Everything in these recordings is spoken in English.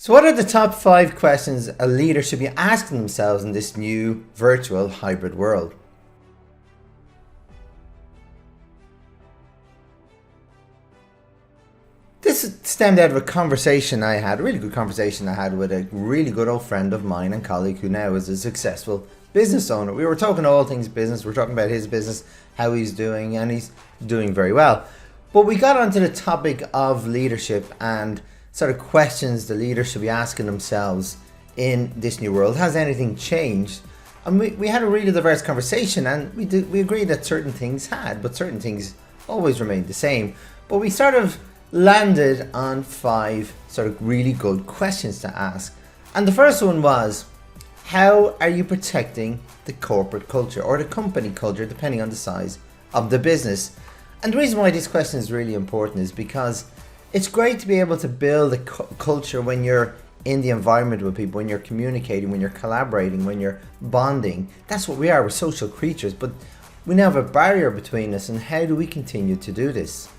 So what are the top 5 questions a leader should be asking themselves in this new virtual hybrid world? This stemmed out of a conversation I had, a really good conversation I had with a really good old friend of mine and colleague who now is a successful business owner. We were talking all things business. We're talking about his business, how he's doing, and he's doing very well. But we got onto the topic of leadership and sort of questions the leaders should be asking themselves in this new world. Has anything changed? And we had a really diverse conversation, and we agreed that certain things had, but certain things always remained the same. But we sort of landed on 5 sort of really good questions to ask. And the first one was, how are you protecting the corporate culture or the company culture, depending on the size of the business? And the reason why this question is really important is because it's great to be able to build a culture when you're in the environment with people, when you're communicating, when you're collaborating, when you're bonding. That's what we are. We're social creatures, but we now have a barrier between us, and how do we continue to do this?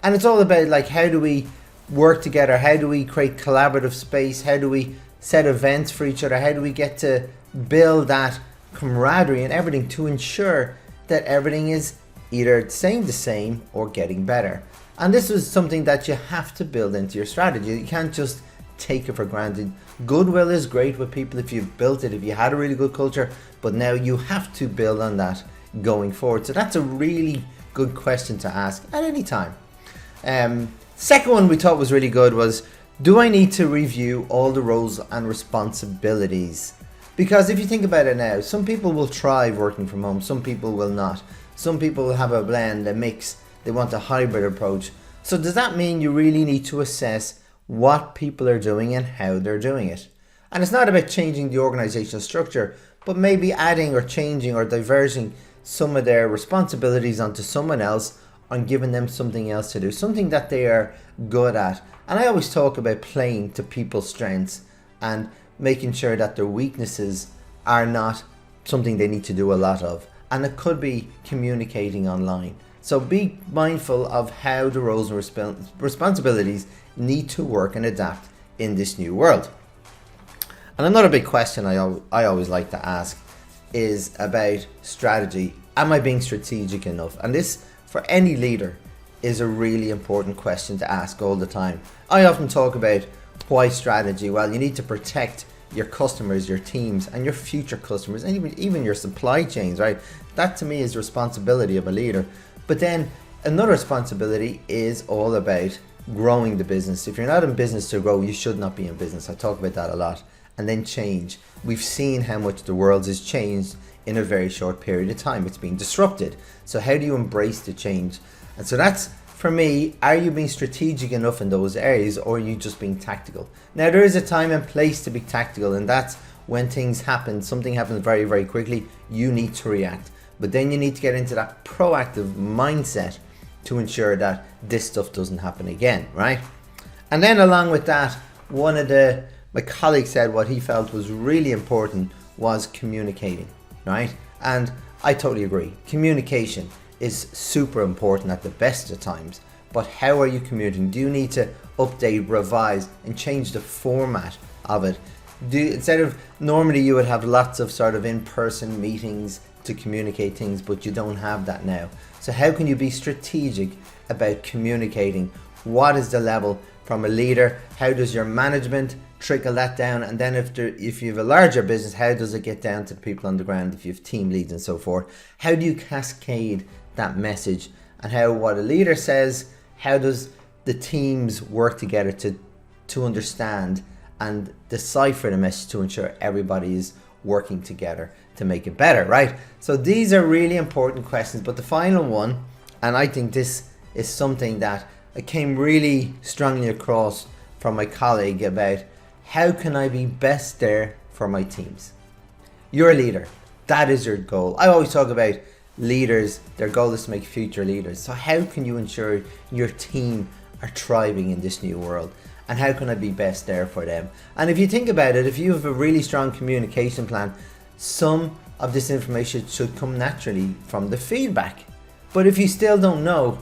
And it's all about, like, how do we work together? How do we create collaborative space? How do we set events for each other? How do we get to build that camaraderie and everything to ensure that everything is either staying the same or getting better? And this is something that you have to build into your strategy. You can't just take it for granted. Goodwill is great with people if you've built it, if you had a really good culture, but now you have to build on that going forward. So that's a really good question to ask at any time. Second one we thought was really good was, do I need to review all the roles and responsibilities? Because if you think about it now, some people will thrive working from home, some people will not. Some people will have a blend, a mix, they want a hybrid approach. So does that mean you really need to assess what people are doing and how they're doing it? And it's not about changing the organizational structure, but maybe adding or changing or diverging some of their responsibilities onto someone else, and giving them something else to do, something that they are good at. And I always talk about playing to people's strengths and making sure that their weaknesses are not something they need to do a lot of. And it could be communicating online. So be mindful of how the roles and responsibilities need to work and adapt in this new world. And another big question I always like to ask is about strategy. Am I being strategic enough? And this, for any leader, is a really important question to ask all the time. I often talk about why strategy. Well, you need to protect your customers, your teams, and your future customers, and even your supply chains, right? That to me is the responsibility of a leader. But then another responsibility is all about growing the business. If you're not in business to grow, you should not be in business. I talk about that a lot. And then change. We've seen how much the world has changed in a very short period of time. It's being disrupted. So how do you embrace the change? And so that's, for me, are you being strategic enough in those areas, or are you just being tactical? Now, there is a time and place to be tactical, and that's when things happen. Something happens very, very quickly. You need to react. But then you need to get into that proactive mindset to ensure that this stuff doesn't happen again, right? And then along with that, my colleague said what he felt was really important was communicating, right? And I totally agree. Communication is super important at the best of times, but how are you communicating? Do you need to update, revise, and change the format of it? Instead of normally you would have lots of sort of in-person meetings to communicate things, but you don't have that now. So how can you be strategic about communicating? What is the level from a leader? How does your management trickle that down? And then if you have a larger business, how does it get down to the people on the ground, if you have team leads and so forth? How do you cascade that message? And how what a leader says, how does the teams work together to understand and decipher the message to ensure everybody is working together to make it better, right? So these are really important questions. But the final one, and I think this is something that I came really strongly across from my colleague about, how can I be best there for my teams? You're a leader. That is your goal. I always talk about leaders, their goal is to make future leaders. So how can you ensure your team are thriving in this new world? And how can I be best there for them? And if you think about it, if you have a really strong communication plan, some of this information should come naturally from the feedback. But if you still don't know,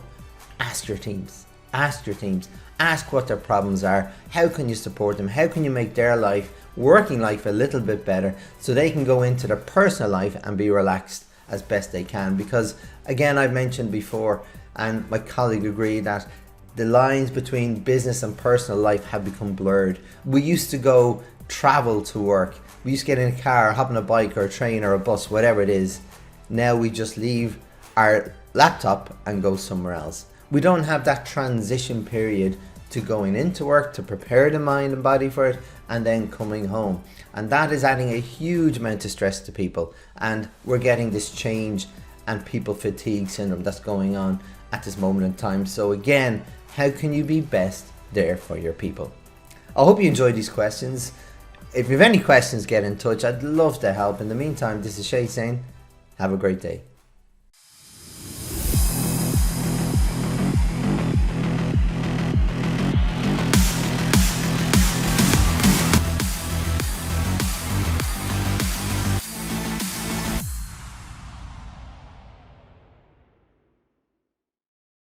ask your teams. Ask your teams. ask what their problems are, how can you support them, how can you make their life, working life, a little bit better so they can go into their personal life and be relaxed as best they can. Because again, I've mentioned before, and my colleague agreed, that the lines between business and personal life have become blurred. We used to go travel to work. We used to get in a car, hop on a bike or a train or a bus, whatever it is. Now we just leave our laptop and go somewhere else. We don't have that transition period to going into work, to prepare the mind and body for it, and then coming home. And that is adding a huge amount of stress to people. And we're getting this change and people fatigue syndrome that's going on at this moment in time. So again, how can you be best there for your people? I hope you enjoyed these questions. If you have any questions, get in touch. I'd love to help. In the meantime, this is Shay saying, have a great day.